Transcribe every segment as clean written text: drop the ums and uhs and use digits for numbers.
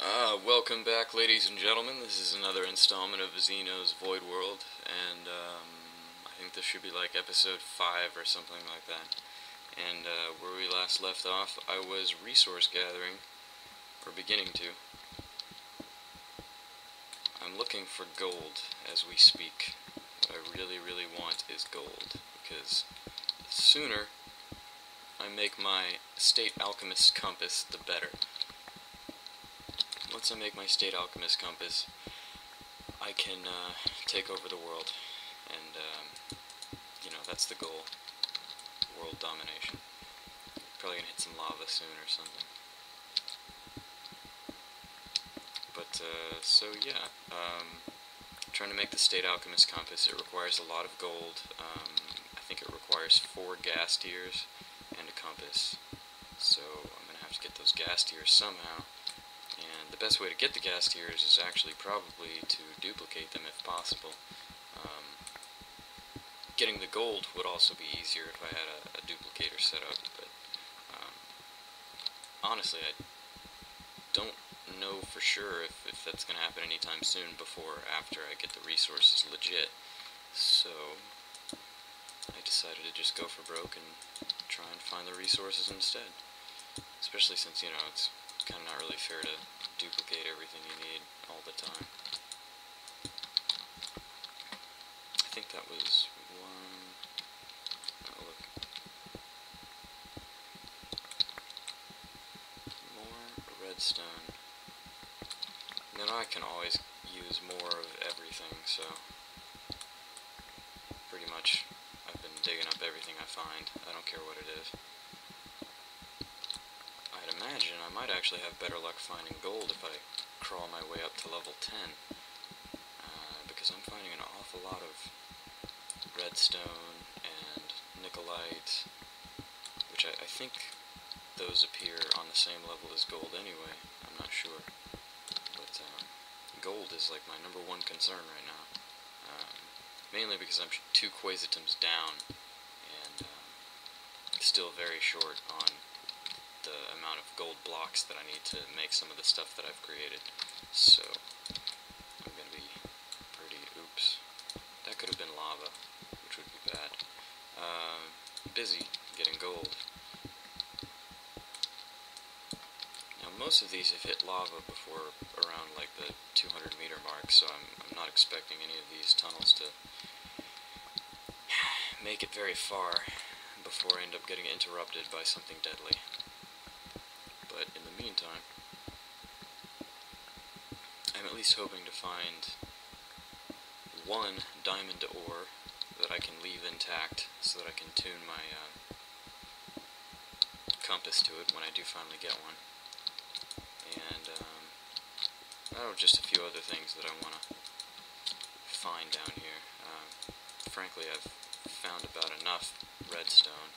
Welcome back, ladies and gentlemen. This is another installment of Zeno's Void World, and I think this should be like episode 5 or something like that. And where we last left off, I was resource gathering, or beginning to. I'm looking for gold as we speak. What I really, really want is gold, because the sooner I make my state alchemist compass, the better. Once I make my state alchemist compass, I can take over the world, and that's the goal. World domination. Probably gonna hit some lava soon or something. But trying to make the state alchemist compass. It requires a lot of gold. I think it requires 4 gas tiers and a compass. So I'm gonna have to get those gas tiers somehow. And the best way to get the gas tiers is actually probably to duplicate them if possible. Getting the gold would also be easier if I had a duplicator set up, but honestly, I don't know for sure if that's going to happen anytime soon before or after I get the resources legit. So I decided to just go for broke and try and find the resources instead. Especially since, it's kind of not really fair to duplicate everything you need all the time. I think that was one... Oh, look. More redstone. Then I can always use more of everything, so... Pretty much, I've been digging up everything I find. I don't care what it is. I'd imagine I might actually have better luck finding gold if I crawl my way up to level 10. Because I'm finding an awful lot of redstone and nickelite, which I think those appear on the same level as gold anyway. I'm not sure. But gold is like my number one concern right now. Mainly because I'm 2 quasitums down and still very short on the amount of gold blocks that I need to make some of the stuff that I've created. So I'm gonna be pretty... oops. That could have been lava, which would be bad. Busy getting gold. Now most of these have hit lava before around like the 200 meter mark, so I'm not expecting any of these tunnels to make it very far before I end up getting interrupted by something deadly. But in the meantime, I'm at least hoping to find 1 diamond ore that I can leave intact so that I can tune my compass to it when I do finally get one. And just a few other things that I want to find down here. Frankly, I've found about enough redstone,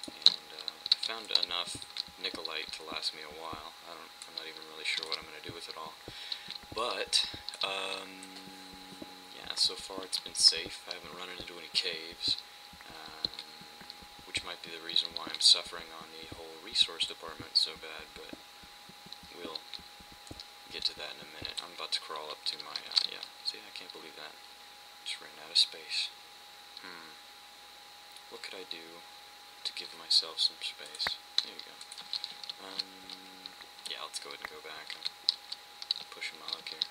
and I found enough nickelite to last me a while. I'm not even really sure what I'm going to do with it all. But, yeah, so far it's been safe. I haven't run into any caves, which might be the reason why I'm suffering on the whole resource department so bad, but we'll get to that in a minute. I'm about to crawl up to my, see, I can't believe that. Just ran out of space. What could I do to give myself some space? There you go. Yeah, let's go ahead and go back. I'm pushing my luck here.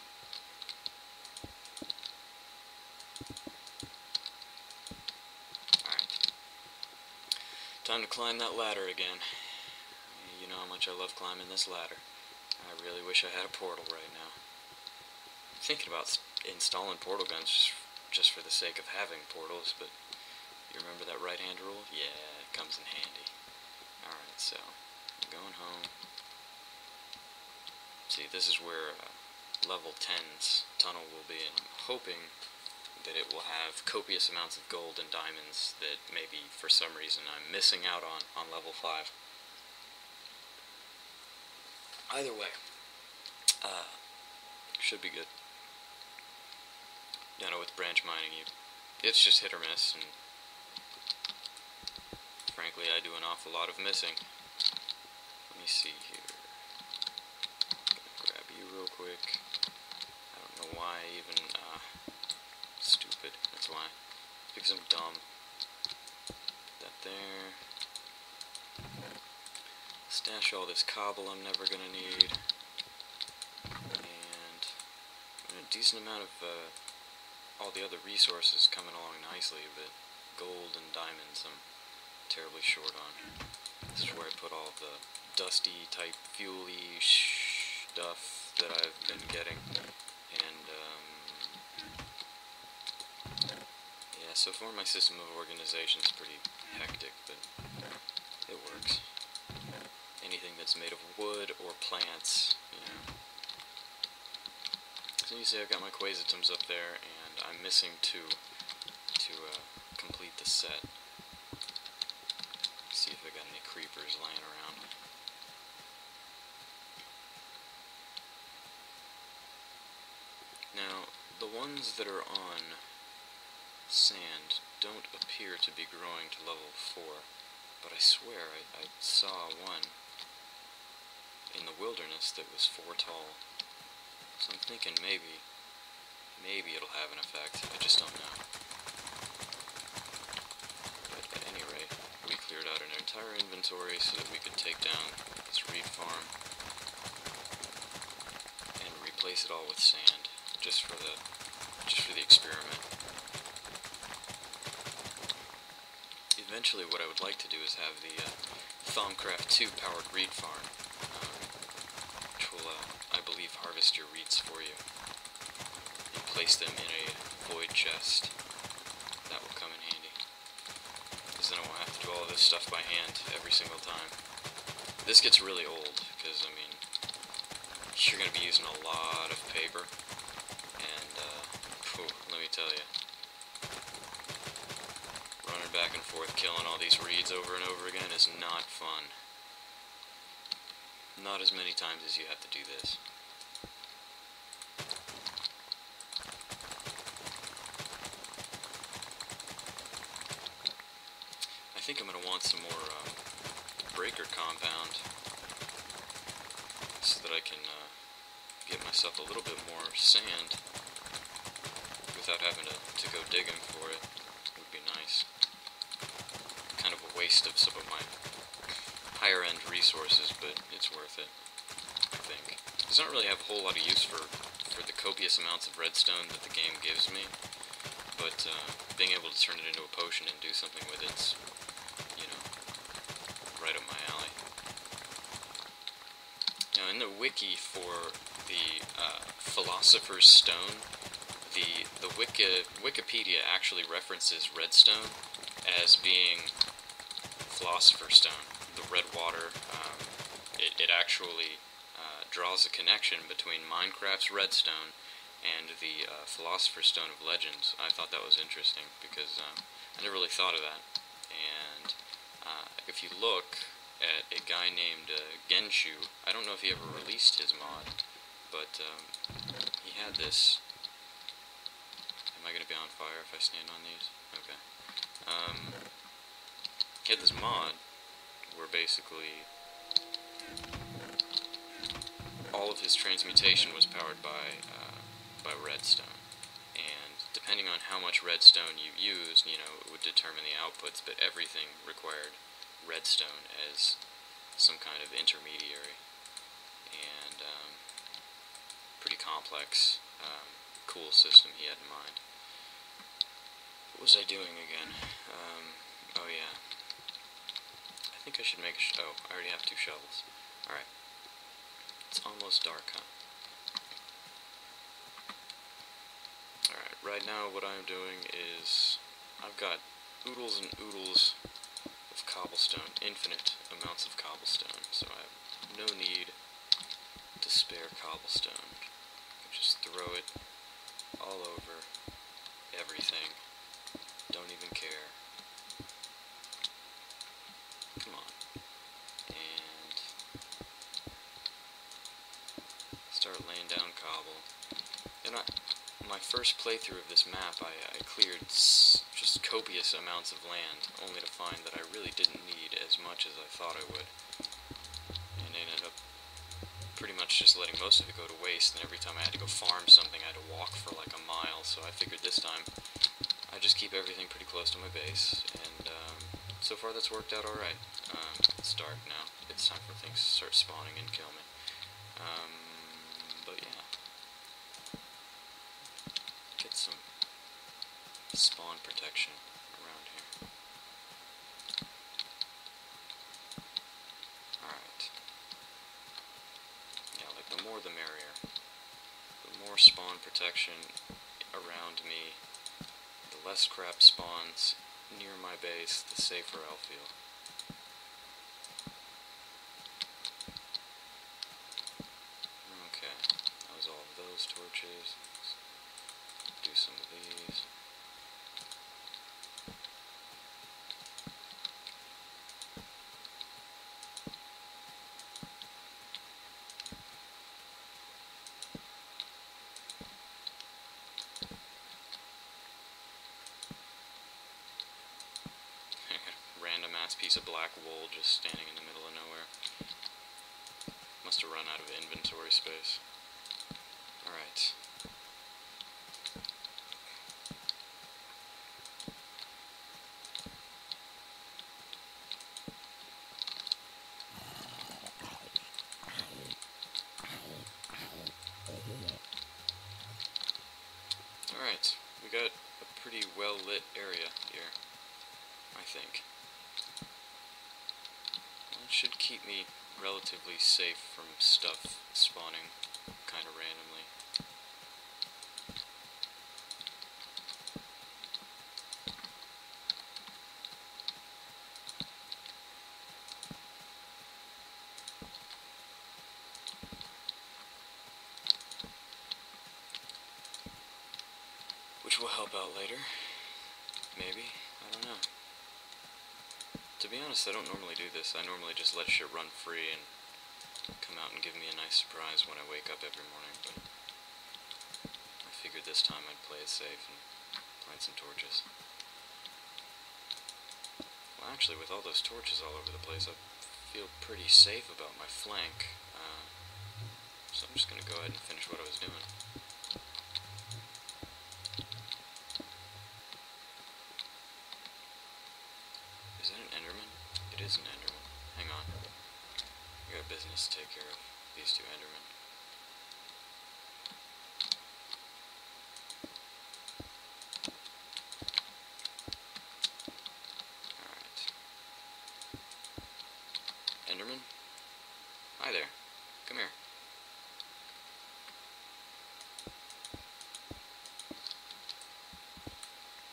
Alright. Time to climb that ladder again. You know how much I love climbing this ladder. I really wish I had a portal right now. I'm thinking about installing portal guns just for the sake of having portals, but you remember that right-hand rule? Yeah, it comes in handy. Alright, so I'm going home. See, this is where level 10's tunnel will be, and I'm hoping that it will have copious amounts of gold and diamonds that maybe for some reason I'm missing out on level 5. Either way, should be good. With branch mining, it's just hit or miss, and frankly, I do an awful lot of missing. Let me see here. Grab because I'm dumb. Put that there. Stash all this cobble I'm never gonna need. And a decent amount of all the other resources coming along nicely, but gold and diamonds I'm terribly short on. This is where I put all the dusty type fuel-y stuff that I've been getting. And yeah, so far my system of organization is pretty hectic, but it works. Anything that's made of wood or plants, you know. So you see I've got my quasitums up there, and I'm missing 2 to complete the set. See if I got any creepers laying around. Now, the ones that are on sand don't appear to be growing to level 4, but I swear I saw one in the wilderness that was 4 tall. So I'm thinking maybe it'll have an effect. I just don't know. But at any rate, we cleared out an entire inventory so that we could take down this reed farm and replace it all with sand, just for the experiment. Eventually, what I would like to do is have the Thaumcraft 2 powered reed farm, which will, I believe, harvest your reeds for you and place them in a void chest. That will come in handy, because then I won't have to do all of this stuff by hand every single time. This gets really old, because, I mean, you're going to be using a lot of paper, and, let me tell you, running back and forth killing all these reeds over and over again is not fun. Not as many times as you have to do this. I think I'm going to want some more breaker compound so that I can get myself a little bit more sand without having to go digging for it. Would be nice. Kind of a waste of some of my higher end resources, but it's worth it, I think. It doesn't really have a whole lot of use for the copious amounts of redstone that the game gives me, but being able to turn it into a potion and do something with it's, you know, right up my alley. Now, in the wiki for the Philosopher's Stone, the Wikipedia actually references redstone as being Philosopher's Stone, the red water. It actually draws a connection between Minecraft's redstone and the Philosopher's Stone of Legends. I thought that was interesting because I never really thought of that. And if you look at a guy named Genshu, I don't know if he ever released his mod, but he had this. Am I going to be on fire if I stand on these? Okay. He had this mod where basically all of his transmutation was powered by redstone. And depending on how much redstone you used, you know, it would determine the outputs, but everything required redstone as some kind of intermediary. And pretty complex, cool system he had in mind. What was I doing again? Oh yeah. I think I should make oh, I already have 2 shovels. Alright. It's almost dark, huh? Alright, right now what I'm doing is I've got oodles and oodles of cobblestone, infinite amounts of cobblestone, so I have no need to spare cobblestone. Just throw it all over everything. Don't even care. Come on. And start laying down cobble. And my first playthrough of this map, I cleared just copious amounts of land, only to find that I really didn't need as much as I thought I would. And ended up pretty much just letting most of it go to waste, and every time I had to go farm something, I had to walk for like a mile, so I figured this time I just keep everything pretty close to my base, and so far that's worked out alright. It's dark now. It's time for things to start spawning and kill me. But yeah. Get some spawn protection around here. Alright. Yeah, like the more the merrier. The more spawn protection around me, the less crap spawns near my base, the safer I'll feel. Okay, that was all of those torches. Let's do some of these. Random ass piece of black wool just standing in the middle of nowhere. Must have run out of inventory space. Alright. Alright, we got a pretty well lit area here, I think. That should keep me relatively safe from stuff spawning kind of randomly. Which will help out later. Maybe. I don't know. To be honest, I don't normally do this. I normally just let shit run free and come out and give me a nice surprise when I wake up every morning, but I figured this time I'd play it safe and plant some torches. Well, actually, with all those torches all over the place, I feel pretty safe about my flank, so I'm just gonna go ahead and finish what I was doing. Is that an Enderman? It is an Enderman. Hang on. I got business to take care of. These two Endermen. Alright. Enderman? Hi there. Come here.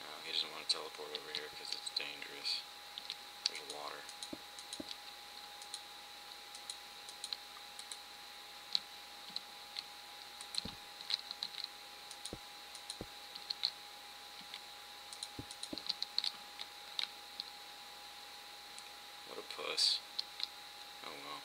No, he doesn't want to teleport over here because it's dangerous. There's water. What a puss. Oh well.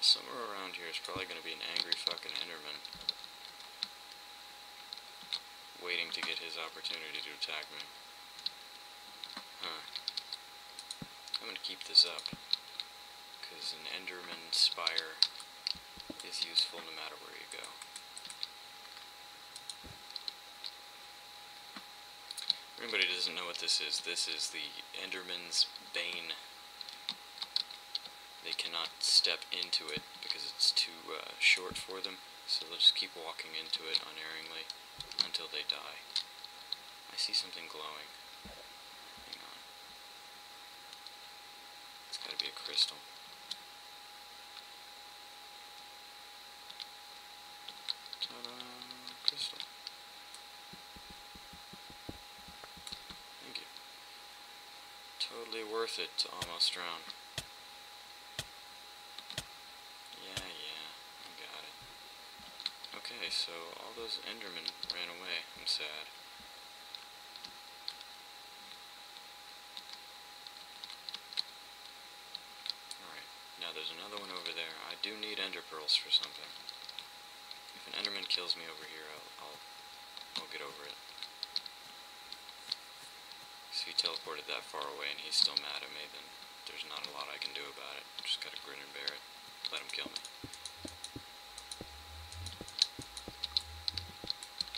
Somewhere around here is probably going to be an angry fucking Enderman waiting to get his opportunity to attack me. Huh. I'm going to keep this up, because an Enderman spire is useful no matter where you go. For anybody who doesn't know what this is the Enderman's Bane. They cannot step into it because it's too short for them, so they'll just keep walking into it unerringly until they die. I see something glowing. Hang on. It's gotta be a crystal. Ta-da! Crystal. Thank you. Totally worth it to almost drown. Okay, so all those Endermen ran away. I'm sad. Alright, now there's another one over there. I do need ender pearls for something. If an enderman kills me over here, I'll get over it. So he teleported that far away and he's still mad at me, then there's not a lot I can do about it. Just gotta grin and bear it. Let him kill me.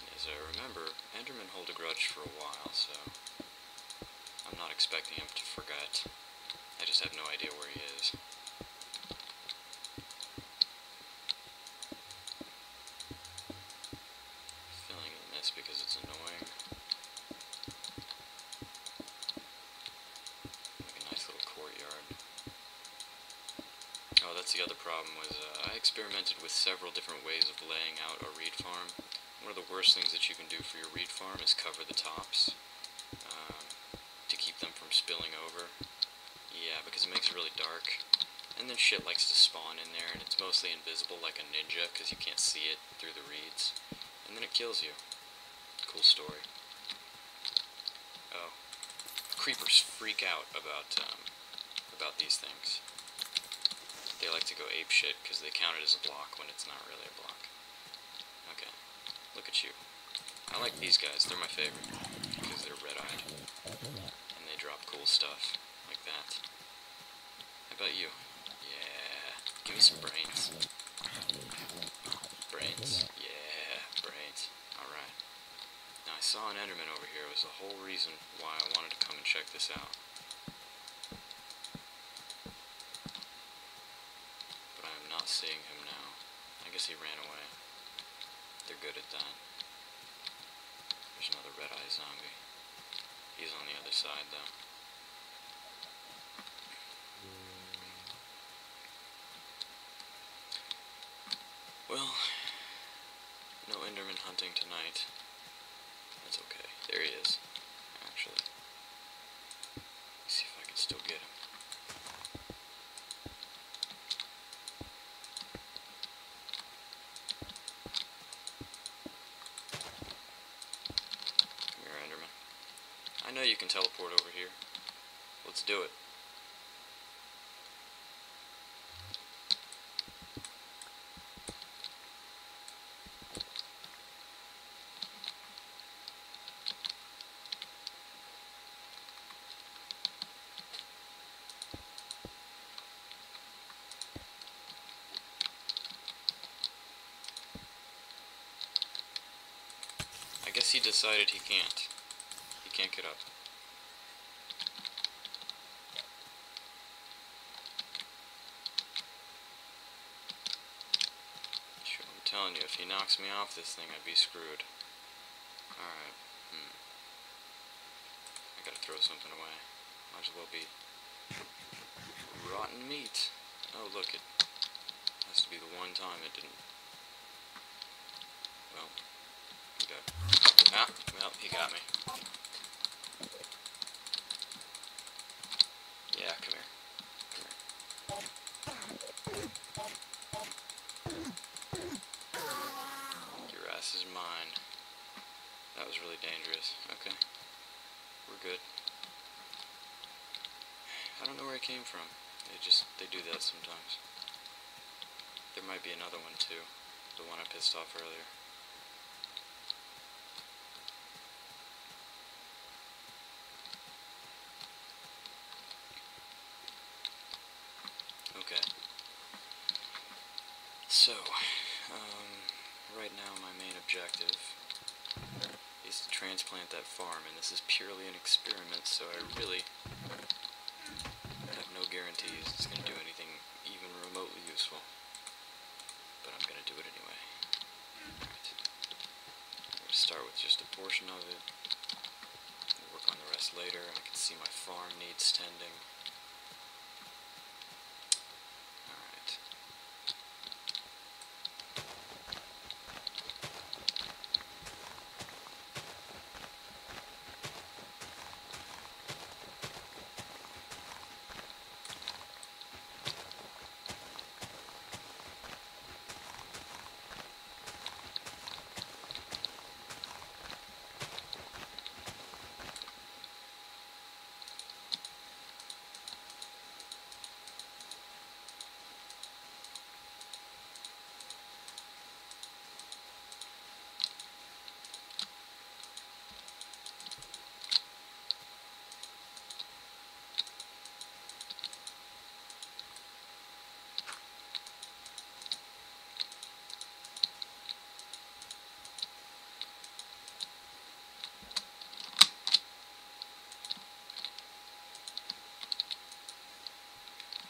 And as I remember, endermen hold a grudge for a while, so I'm not expecting him to forget. I just have no idea where he is. Feeling in this because it's annoying. Like a nice little courtyard. Oh, that's the other problem was I experimented with several different ways of laying out a reed farm. One of the worst things that you can do for your reed farm is cover the tops to keep them from spilling over. Yeah, because it makes it really dark. And then shit likes to spawn in there, and it's mostly invisible like a ninja because you can't see it through the reeds. And then it kills you. Cool story. Oh. Creepers freak out about these things. They like to go apeshit because they count it as a block when it's not really a block. Okay. Look at you. I like these guys. They're my favorite because they're red-eyed. And they drop cool stuff like that. How about you? Yeah. Give me some brains. Brains. Yeah, brains. Alright. Now I saw an enderman over here. It was the whole reason why I wanted to come and check this out. But I am not seeing him now. I guess he ran away. They're good at that. There's another red-eye zombie. He's on the other side, though. Well, no enderman hunting tonight. That's okay. There he is, actually. Let's see if I can still get him. Come here, enderman. I know you can teleport over here. Let's do it. I guess he decided he can't. He can't get up. Sure, I'm telling you, if he knocks me off this thing, I'd be screwed. Alright. I gotta throw something away. Might as well be rotten meat. Oh, look, it has to be the one time it didn't. Well, okay. Ah, well, he got me. Yeah, come here. Your ass is mine. That was really dangerous. Okay. We're good. I don't know where it came from. They do that sometimes. There might be another one too. The one I pissed off earlier. Okay. So, right now my main objective is to transplant that farm, and this is purely an experiment, so I really have no guarantees it's going to do anything even remotely useful. But I'm going to do it anyway. Alright. I'm going to start with just a portion of it. We'll work on the rest later. I can see my farm needs tending. Alright.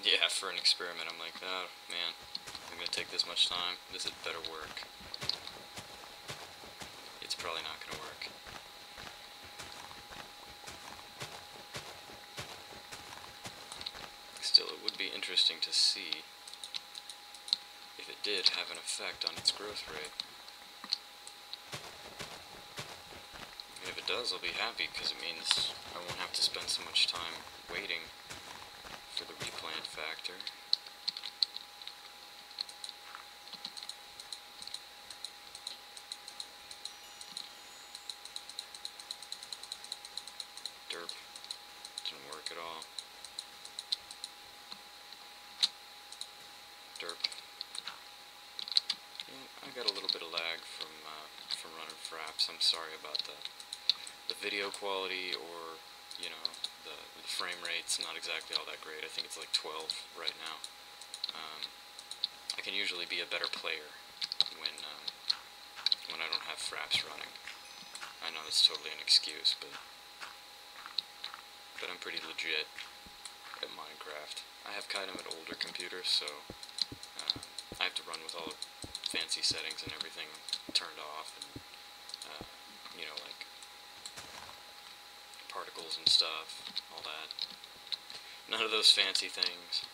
Yeah, for an experiment, I'm like, oh man, I'm gonna take this much time. This had better work. It's probably not gonna work. Still, it would be interesting to see if it did have an effect on its growth rate. And if it does, I'll be happy, because it means I won't have to spend so much time waiting for the replant factor. Derp. Didn't work at all. Derp. Yeah, I got a little bit of lag from running fraps. I'm sorry about the video quality, or, you know, the frame rate's not exactly all that great. I think it's like 12 right now. I can usually be a better player when I don't have fraps running. I know it's totally an excuse, but I'm pretty legit at Minecraft. I have kind of an older computer, so I have to run with all the fancy settings and everything turned off, and you know, like particles and stuff, all that. None of those fancy things.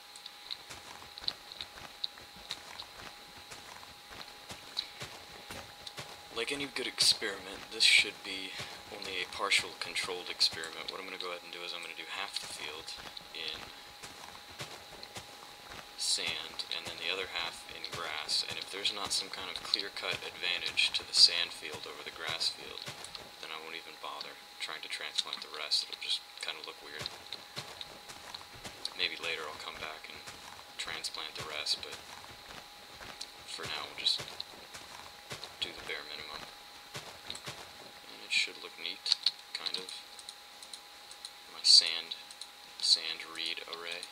Like any good experiment, this should be only a partial controlled experiment. What I'm going to go ahead and do is I'm going to do half the field in sand, and then the other half in grass. And if there's not some kind of clear-cut advantage to the sand field over the grass field, then I won't even bother trying to transplant the rest. It'll just kind of look weird. Maybe later I'll come back and transplant the rest, but for now we'll just do the bare minimum. And it should look neat, kind of. My sand reed array.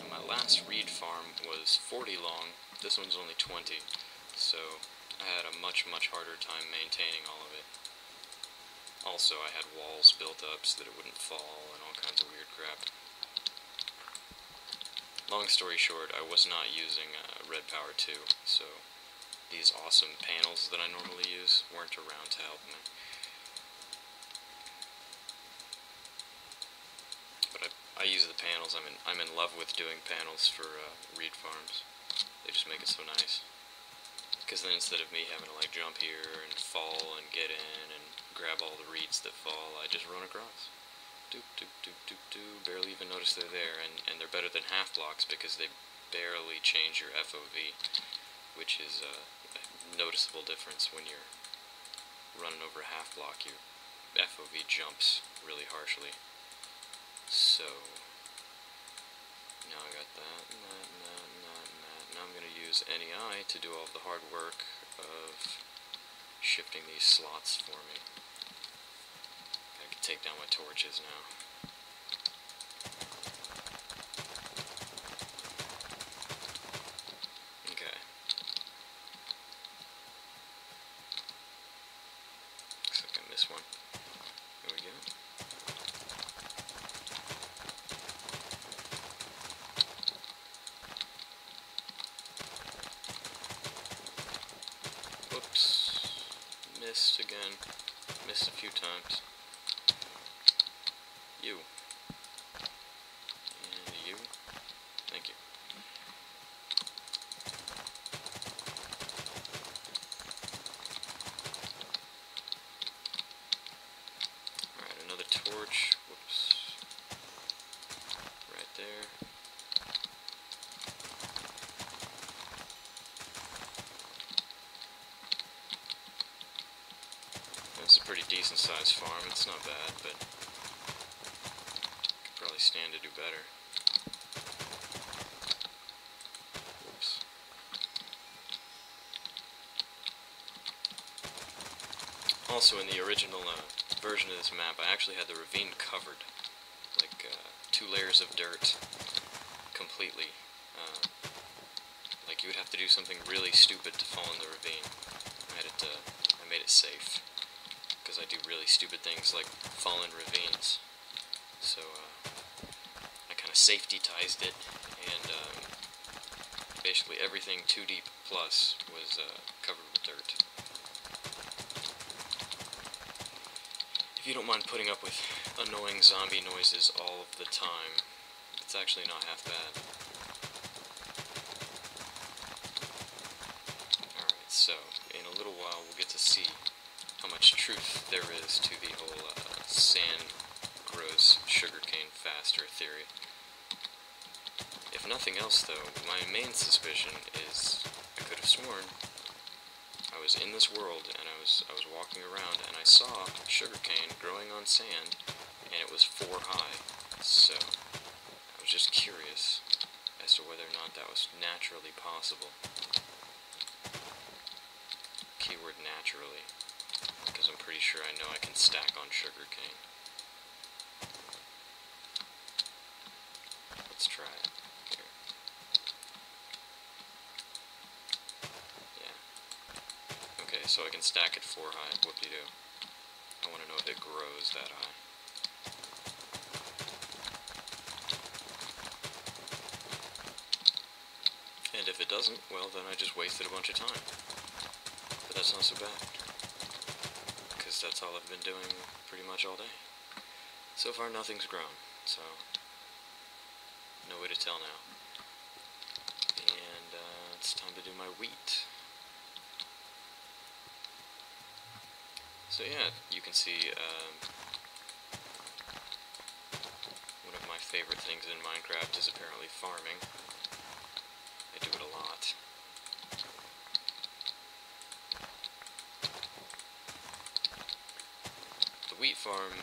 And my last reed farm was 40 long. This one's only 20, so I had a much harder time maintaining all of it. Also, I had walls built up so that it wouldn't fall and all kinds of weird crap. Long story short, I was not using Red Power 2, so these awesome panels that I normally use weren't around to help me. But I use the panels. I'm in love with doing panels for reed farms. They just make it so nice. Because then instead of me having to like jump here and fall and get in and grab all the reeds that fall, I just run across. Doop, doop, doop, doop, doop. Barely even notice they're there, and they're better than half blocks because they barely change your FOV, which is a noticeable difference when you're running over a half block. Your FOV jumps really harshly. So now I got that, and that, and that, and that, and that. Now I'm going to use NEI to do all of the hard work of shifting these slots for me. I can take down my torches now. Okay. Looks like I missed one. There we go. Whoops. Missed again. Missed a few times. You. And you. Thank you. Alright, another torch. Whoops. Right there. It's a pretty decent sized farm. It's not bad, but could probably stand to do better. Whoops. Also, in the original version of this map, I actually had the ravine covered, like 2 layers of dirt, completely. Like you would have to do something really stupid to fall in the ravine. I made it safe. because I do really stupid things like fall in ravines. So I kind of safety-tized it, and basically everything 2 deep plus was covered with dirt. If you don't mind putting up with annoying zombie noises all of the time, it's actually not half bad. Alright, so in a little while we'll get to see how much truth there is to the whole sand grows sugarcane faster theory. If nothing else though, my main suspicion is I could have sworn I was in this world and I was walking around and I saw sugarcane growing on sand and it was 4 high. So I was just curious as to whether or not that was naturally possible. Keyword naturally, because I'm pretty sure I know I can stack on sugarcane. Let's try it. Here. Yeah. Okay, so I can stack it 4 high. Whoop-de-doo. I want to know if it grows that high. And if it doesn't, well, then I just wasted a bunch of time. But that's not so bad, because that's all I've been doing pretty much all day. So far, nothing's grown, so no way to tell now. And it's time to do my wheat. So yeah, you can see one of my favorite things in Minecraft is apparently farming. I do it a lot. The wheat farm